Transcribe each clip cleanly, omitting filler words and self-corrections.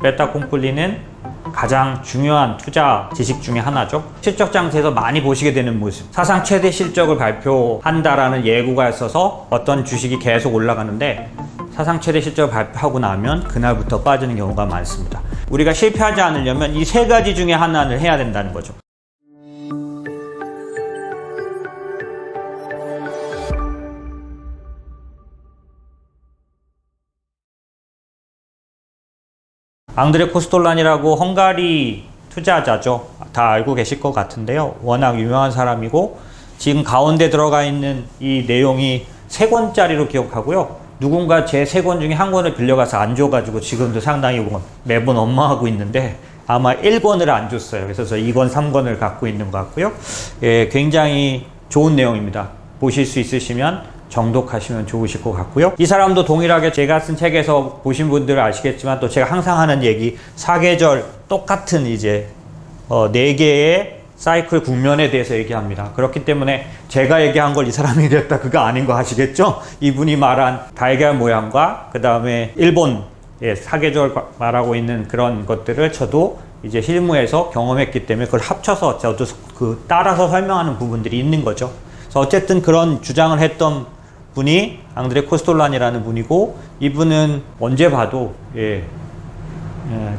베타콤플리는 가장 중요한 투자 지식 중에 하나죠. 실적 장세에서 많이 보시게 되는 모습. 사상 최대 실적을 발표한다라는 예고가 있어서 어떤 주식이 계속 올라가는데 사상 최대 실적을 발표하고 나면 그날부터 빠지는 경우가 많습니다. 우리가 실패하지 않으려면 이 세 가지 중에 하나를 해야 된다는 거죠. 앙드레 코스톨란이라고 헝가리 투자자죠. 다 알고 계실 것 같은데요. 워낙 유명한 사람이고 지금 가운데 들어가 있는 이 내용이 3권짜리로 기억하고요. 누군가 제 3권 중에 한 권을 빌려가서 안 줘가지고 지금도 상당히 매번 업무하고 있는데 아마 1권을 안 줬어요. 그래서 저 2권, 3권을 갖고 있는 것 같고요. 예, 굉장히 좋은 내용입니다. 보실 수 있으시면 정독하시면 좋으실 것 같고요. 이 사람도 동일하게 제가 쓴 책에서 보신 분들은 아시겠지만 또 제가 항상 하는 얘기 4계절 똑같은 이제 4개의 사이클 국면에 대해서 얘기합니다. 그렇기 때문에 제가 얘기한 걸 이 사람이 그랬다 그거 아닌 거 아시겠죠? 이분이 말한 달걀 모양과 그 다음에 일본 4계절 말하고 있는 그런 것들을 저도 이제 실무에서 경험했기 때문에 그걸 합쳐서 저도 따라서 설명하는 부분들이 있는 거죠. 그래서 어쨌든 그런 주장을 했던 분이 앙드레 코스톨란이라는 분이고 이분은 언제 봐도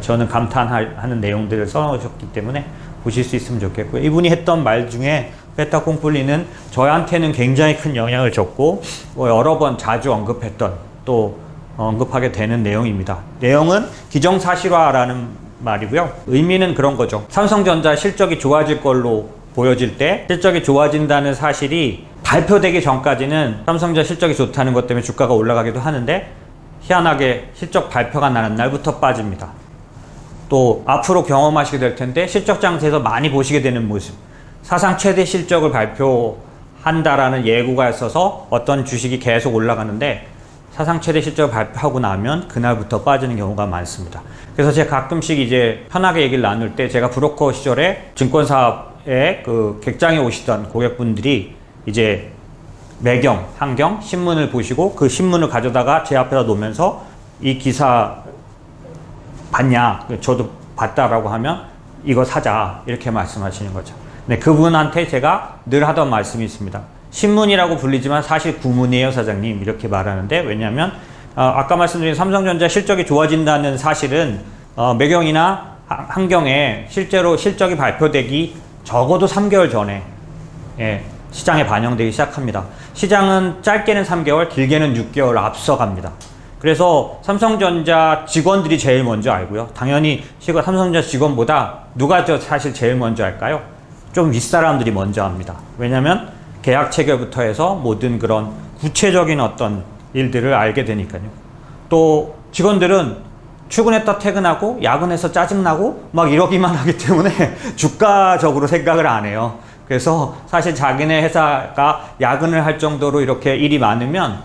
저는 감탄하는 내용들을 써놓으셨기 때문에 보실 수 있으면 좋겠고요. 이분이 했던 말 중에 베타콤플리는 저한테는 굉장히 큰 영향을 줬고 여러 번 자주 언급했던 또 언급하게 되는 내용입니다. 내용은 기정사실화라는 말이고요. 의미는 그런 거죠. 삼성전자 실적이 좋아질 걸로 보여질 때 실적이 좋아진다는 사실이 발표되기 전까지는 삼성전자 실적이 좋다는 것 때문에 주가가 올라가기도 하는데 희한하게 실적 발표가 나는 날부터 빠집니다. 또 앞으로 경험하시게 될 텐데 실적 장세에서 많이 보시게 되는 모습. 사상 최대 실적을 발표한다라는 예고가 있어서 어떤 주식이 계속 올라가는데 사상 최대 실적을 발표하고 나면 그날부터 빠지는 경우가 많습니다. 그래서 제가 가끔씩 이제 편하게 얘기를 나눌 때 제가 브로커 시절에 증권사에 그 객장에 오시던 고객분들이 이제 매경, 한경, 신문을 보시고 그 신문을 가져다가 제 앞에다 놓으면서 이 기사 봤냐? 저도 봤다라고 하면 이거 사자 이렇게 말씀하시는 거죠. 네, 그분한테 제가 늘 하던 말씀이 있습니다. 신문이라고 불리지만 사실 구문이에요 사장님 이렇게 말하는데 왜냐하면 아까 말씀드린 삼성전자 실적이 좋아진다는 사실은 매경이나 한경에 실제로 실적이 발표되기 적어도 3개월 전에 시장에 반영되기 시작합니다. 시장은 짧게는 3개월, 길게는 6개월 앞서갑니다. 그래서 삼성전자 직원들이 제일 먼저 알고요. 당연히 삼성전자 직원보다 누가 사실 제일 먼저 알까요? 좀 윗사람들이 먼저 합니다. 왜냐하면 계약 체결부터 해서 모든 그런 구체적인 어떤 일들을 알게 되니까요. 또 직원들은 출근했다 퇴근하고 야근해서 짜증나고 막 이러기만 하기 때문에 주가적으로 생각을 안 해요. 그래서 사실 자기네 회사가 야근을 할 정도로 이렇게 일이 많으면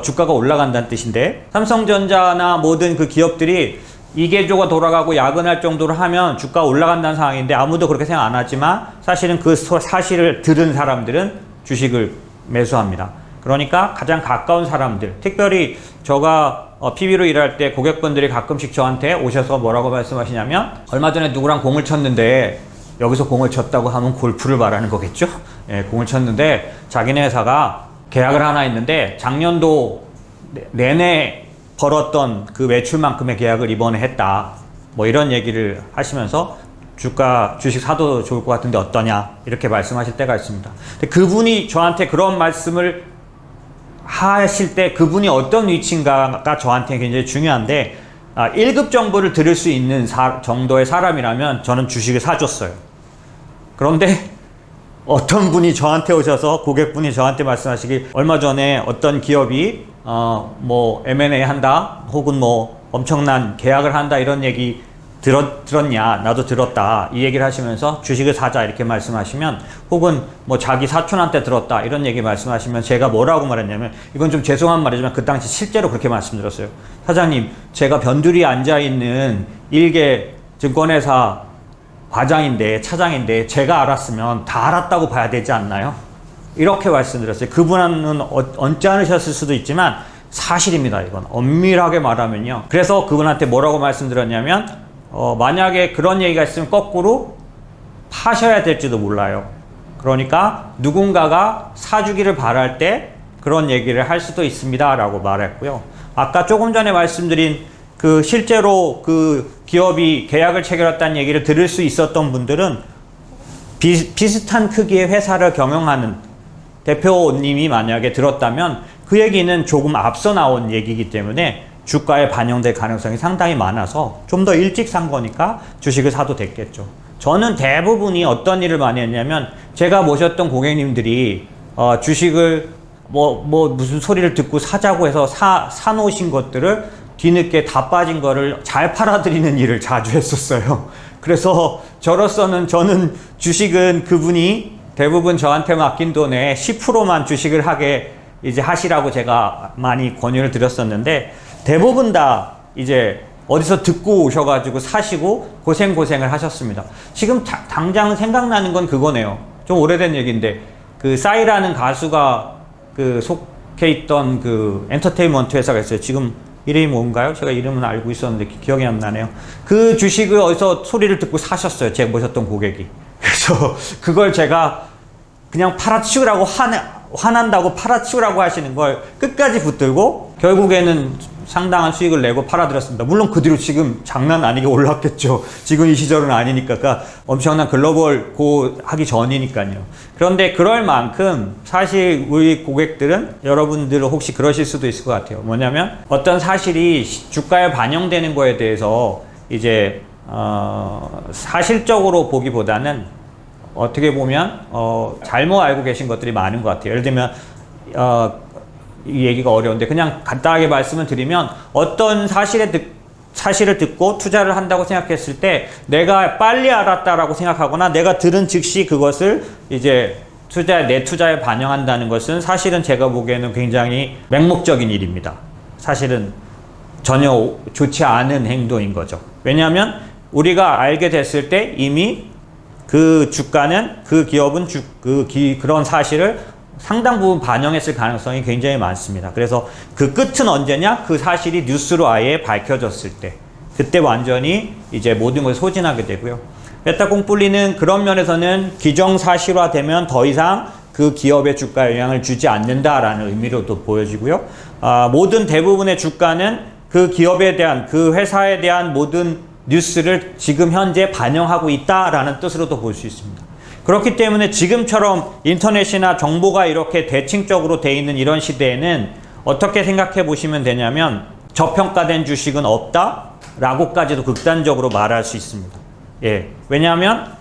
주가가 올라간다는 뜻인데 삼성전자나 모든 그 기업들이 이계조가 돌아가고 야근할 정도로 하면 주가가 올라간다는 상황인데 아무도 그렇게 생각 안 하지만 사실은 그 사실을 들은 사람들은 주식을 매수합니다. 그러니까 가장 가까운 사람들, 특별히 제가 PB로 일할 때 고객분들이 가끔씩 저한테 오셔서 뭐라고 말씀하시냐면 얼마 전에 누구랑 공을 쳤는데 여기서 공을 쳤다고 하면 골프를 말하는 거겠죠? 공을 쳤는데 자기네 회사가 계약을 하나 했는데 작년도 내내 벌었던 그 매출만큼의 계약을 이번에 했다. 뭐 이런 얘기를 하시면서 주식 사도 좋을 것 같은데 어떠냐 이렇게 말씀하실 때가 있습니다. 근데 그분이 저한테 그런 말씀을 하실 때 그분이 어떤 위치인가가 저한테 굉장히 중요한데 1급 정보를 들을 수 있는 정도의 사람이라면 저는 주식을 사줬어요. 그런데 어떤 분이 저한테 오셔서 고객분이 저한테 말씀하시길 얼마 전에 어떤 기업이 뭐 M&A 한다 혹은 뭐 엄청난 계약을 한다 이런 얘기 들었냐 나도 들었다 이 얘기를 하시면서 주식을 사자 이렇게 말씀하시면 혹은 뭐 자기 사촌한테 들었다 이런 얘기 말씀하시면 제가 뭐라고 말했냐면 이건 좀 죄송한 말이지만 그 당시 실제로 그렇게 말씀드렸어요. 사장님 제가 변두리에 앉아있는 일개 증권회사 과장인데 차장인데 제가 알았으면 다 알았다고 봐야 되지 않나요? 이렇게 말씀드렸어요. 그분은 언짢으셨을 수도 있지만 사실입니다. 이건 엄밀하게 말하면요. 그래서 그분한테 뭐라고 말씀드렸냐면 만약에 그런 얘기가 있으면 거꾸로 파셔야 될지도 몰라요. 그러니까 누군가가 사주기를 바랄 때 그런 얘기를 할 수도 있습니다 라고 말했고요. 아까 조금 전에 말씀드린 그 실제로 그 기업이 계약을 체결했다는 얘기를 들을 수 있었던 분들은 비슷한 크기의 회사를 경영하는 대표님이 만약에 들었다면 그 얘기는 조금 앞서 나온 얘기이기 때문에 주가에 반영될 가능성이 상당히 많아서 좀 더 일찍 산 거니까 주식을 사도 됐겠죠. 저는 대부분이 어떤 일을 많이 했냐면 제가 모셨던 고객님들이 주식을 무슨 소리를 듣고 사자고 해서 사놓으신 것들을 뒤늦게 다 빠진 거를 잘 팔아드리는 일을 자주 했었어요. 그래서 저는 주식은 그분이 대부분 저한테 맡긴 돈의 10%만 주식을 하게 이제 하시라고 제가 많이 권유를 드렸었는데 대부분 다 이제 어디서 듣고 오셔가지고 사시고 고생을 하셨습니다. 지금 당장 생각나는 건 그거네요. 좀 오래된 얘기인데 그 싸이라는 가수가 그 속해 있던 그 엔터테인먼트 회사가 있어요. 지금 이름이 뭔가요? 제가 이름은 알고 있었는데 기억이 안 나네요. 그 주식을 어디서 소리를 듣고 사셨어요. 제가 모셨던 고객이. 그래서 그걸 제가 그냥 팔아치우라고 화난다고 팔아치우라고 하시는 걸 끝까지 붙들고 결국에는 상당한 수익을 내고 팔아드렸습니다. 물론 그 뒤로 지금 장난 아니게 올랐겠죠. 지금 이 시절은 아니니까. 그러니까 엄청난 글로벌 고 하기 전이니까요. 그런데 그럴 만큼 사실 우리 고객들은 여러분들 혹시 그러실 수도 있을 것 같아요. 뭐냐면 어떤 사실이 주가에 반영되는 거에 대해서 이제 사실적으로 보기보다는 어떻게 보면 잘못 알고 계신 것들이 많은 것 같아요. 예를 들면 이 얘기가 어려운데 그냥 간단하게 말씀을 드리면 어떤 사실을 듣고 투자를 한다고 생각했을 때 내가 빨리 알았다라고 생각하거나 내가 들은 즉시 그것을 이제 내 투자에 반영한다는 것은 사실은 제가 보기에는 굉장히 맹목적인 일입니다. 사실은 전혀 좋지 않은 행동인 거죠. 왜냐하면 우리가 알게 됐을 때 이미 그 주가는 그 기업은 그런 사실을 상당 부분 반영했을 가능성이 굉장히 많습니다. 그래서 그 끝은 언제냐? 그 사실이 뉴스로 아예 밝혀졌을 때. 그때 완전히 이제 모든 것을 소진하게 되고요. 베타공뿔리는 그런 면에서는 기정사실화되면 더 이상 그 기업의 주가에 영향을 주지 않는다라는 의미로도 보여지고요. 모든 대부분의 주가는 그 기업에 대한, 그 회사에 대한 모든 뉴스를 지금 현재 반영하고 있다라는 뜻으로도 볼 수 있습니다. 그렇기 때문에 지금처럼 인터넷이나 정보가 이렇게 대칭적으로 돼 있는 이런 시대에는 어떻게 생각해 보시면 되냐면 저평가된 주식은 없다 라고까지도 극단적으로 말할 수 있습니다. 예. 왜냐하면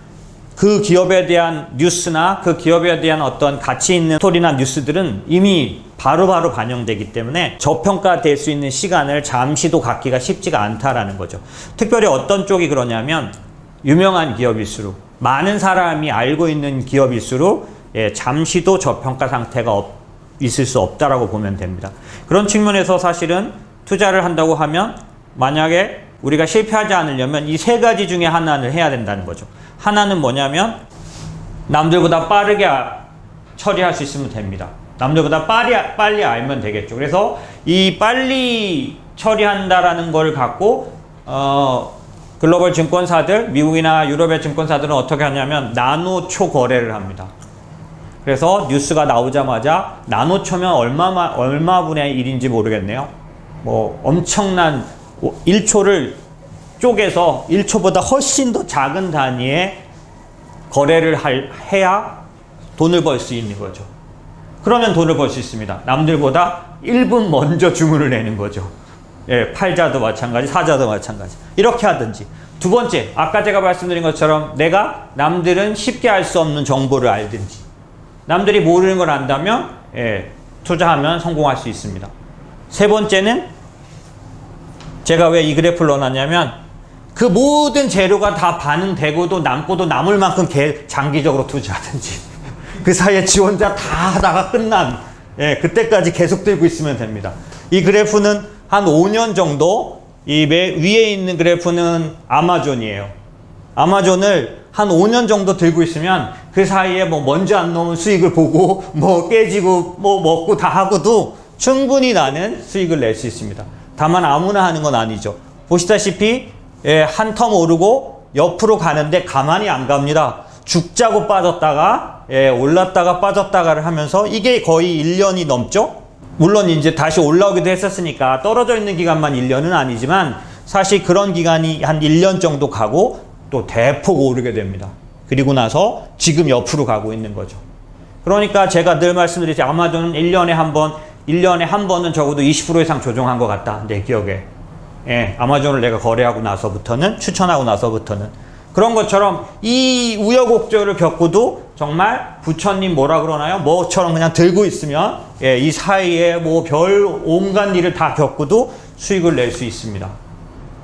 그 기업에 대한 뉴스나 그 기업에 대한 어떤 가치 있는 스토리나 뉴스들은 이미 바로바로 반영되기 때문에 저평가될 수 있는 시간을 잠시도 갖기가 쉽지가 않다라는 거죠. 특별히 어떤 쪽이 그러냐면 유명한 기업일수록 많은 사람이 알고 있는 기업일수록 잠시도 저평가 상태가 있을 수 없다라고 보면 됩니다. 그런 측면에서 사실은 투자를 한다고 하면 만약에 우리가 실패하지 않으려면 이 세 가지 중에 하나를 해야 된다는 거죠. 하나는 뭐냐면 남들보다 빠르게 처리할 수 있으면 됩니다. 남들보다 빨리 알면 되겠죠. 그래서 이 빨리 처리한다라는 걸 갖고 글로벌 증권사들, 미국이나 유럽의 증권사들은 어떻게 하냐면 나노초 거래를 합니다. 그래서 뉴스가 나오자마자 나노초면 얼마분의 1인지 모르겠네요. 뭐 엄청난 1초를 쪼개서 1초보다 훨씬 더 작은 단위의 거래를 해야 돈을 벌 수 있는 거죠. 그러면 돈을 벌 수 있습니다. 남들보다 1분 먼저 주문을 내는 거죠. 예, 팔자도 마찬가지, 사자도 마찬가지. 이렇게 하든지. 두 번째, 아까 제가 말씀드린 것처럼 내가 남들은 쉽게 알 수 없는 정보를 알든지. 남들이 모르는 걸 안다면 투자하면 성공할 수 있습니다. 세 번째는 제가 왜 이 그래프를 넣어놨냐면 그 모든 재료가 다 반응되고도 남고도 남을 만큼 장기적으로 투자하든지 그 사이에 지 혼자 다 하다가 끝난 그때까지 계속 들고 있으면 됩니다. 이 그래프는 한 5년 정도 이 위에 있는 그래프는 아마존이에요. 아마존을 한 5년 정도 들고 있으면 그 사이에 뭐 먼지 안 넣은 수익을 보고 뭐 깨지고 뭐 먹고 다 하고도 충분히 나는 수익을 낼 수 있습니다. 다만 아무나 하는 건 아니죠. 보시다시피 한 텀 오르고 옆으로 가는데 가만히 안 갑니다. 죽자고 빠졌다가 올랐다가 빠졌다가를 하면서 이게 거의 1년이 넘죠. 물론 이제 다시 올라오기도 했었으니까 떨어져 있는 기간만 1년은 아니지만 사실 그런 기간이 한 1년 정도 가고 또 대폭 오르게 됩니다. 그리고 나서 지금 옆으로 가고 있는 거죠. 그러니까 제가 늘 말씀드리지, 아마존은 1년에 한 번은 적어도 20% 이상 조정한 것 같다, 내 기억에. 아마존을 내가 거래하고 나서부터는, 추천하고 나서부터는. 그런 것처럼 이 우여곡절을 겪고도 정말 부처님 뭐라 그러나요? 뭐처럼 그냥 들고 있으면 이 사이에 뭐 별 온갖 일을 다 겪고도 수익을 낼 수 있습니다.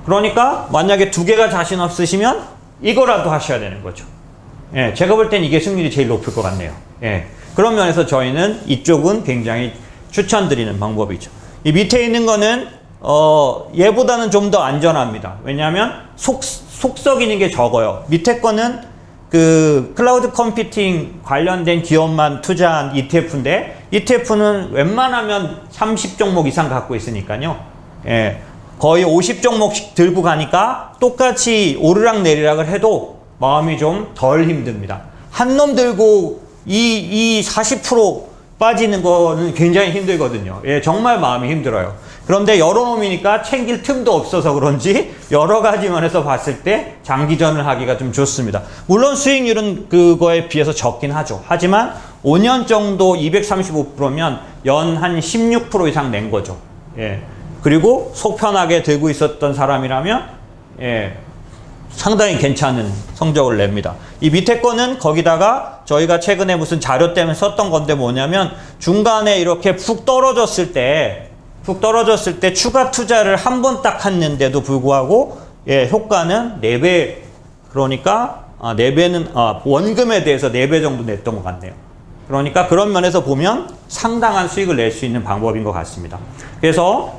그러니까 만약에 두 개가 자신 없으시면 이거라도 하셔야 되는 거죠. 제가 볼 땐 이게 승률이 제일 높을 것 같네요. 그런 면에서 저희는 이쪽은 굉장히 추천드리는 방법이죠. 이 밑에 있는 거는 얘보다는 좀 더 안전합니다. 왜냐하면 속썩이는 게 적어요. 밑에 거는 그 클라우드 컴퓨팅 관련된 기업만 투자한 ETF인데, ETF는 웬만하면 30종목 이상 갖고 있으니까요. 거의 50종목씩 들고 가니까 똑같이 오르락내리락을 해도 마음이 좀 덜 힘듭니다. 한 놈 들고 이 40% 빠지는 거는 굉장히 힘들거든요. 정말 마음이 힘들어요. 그런데 여러 놈이니까 챙길 틈도 없어서 그런지 여러 가지 면에서 봤을 때 장기전을 하기가 좀 좋습니다. 물론 수익률은 그거에 비해서 적긴 하죠. 하지만 5년 정도 235%면 연 한 16% 이상 낸 거죠. 그리고 속 편하게 들고 있었던 사람이라면 상당히 괜찮은 성적을 냅니다. 이 밑에 거는 거기다가 저희가 최근에 무슨 자료 때문에 썼던 건데 뭐냐면, 중간에 이렇게 푹 떨어졌을 때 추가 투자를 한 번 딱 했는데도 불구하고 효과는 4배, 그러니까 4배는 원금에 대해서 4배 정도 냈던 것 같네요. 그러니까 그런 면에서 보면 상당한 수익을 낼 수 있는 방법인 것 같습니다. 그래서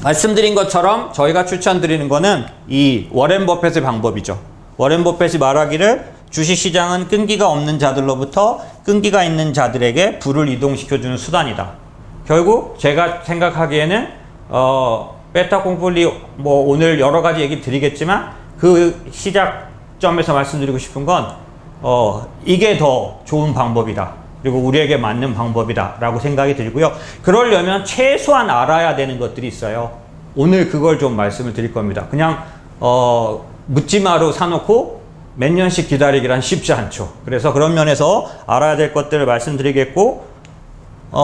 말씀드린 것처럼 저희가 추천드리는 거는 이 워렌 버핏의 방법이죠. 워렌 버핏이 말하기를 주식시장은 끈기가 없는 자들로부터 끈기가 있는 자들에게 부를 이동시켜주는 수단이다. 결국 제가 생각하기에는 베타 콩폴리 뭐 오늘 여러 가지 얘기 드리겠지만 그 시작점에서 말씀드리고 싶은 건 이게 더 좋은 방법이다. 그리고 우리에게 맞는 방법이다 라고 생각이 들고요. 그러려면 최소한 알아야 되는 것들이 있어요. 오늘 그걸 좀 말씀을 드릴 겁니다. 그냥 묻지마로 사놓고 몇 년씩 기다리기란 쉽지 않죠. 그래서 그런 면에서 알아야 될 것들을 말씀드리겠고,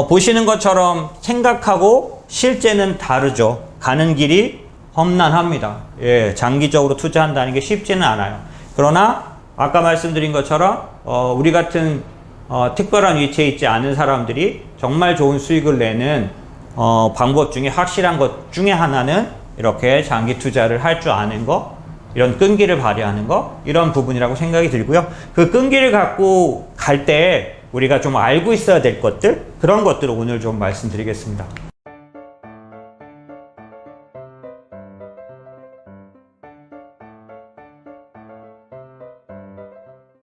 보시는 것처럼 생각하고 실제는 다르죠. 가는 길이 험난합니다. 장기적으로 투자한다는 게 쉽지는 않아요. 그러나 아까 말씀드린 것처럼 우리 같은 특별한 위치에 있지 않은 사람들이 정말 좋은 수익을 내는 방법 중에 확실한 것 중에 하나는 이렇게 장기 투자를 할 줄 아는 거, 이런 끈기를 발휘하는 거, 이런 부분이라고 생각이 들고요. 그 끈기를 갖고 갈 때 우리가 좀 알고 있어야 될 것들, 그런 것들을 오늘 좀 말씀드리겠습니다.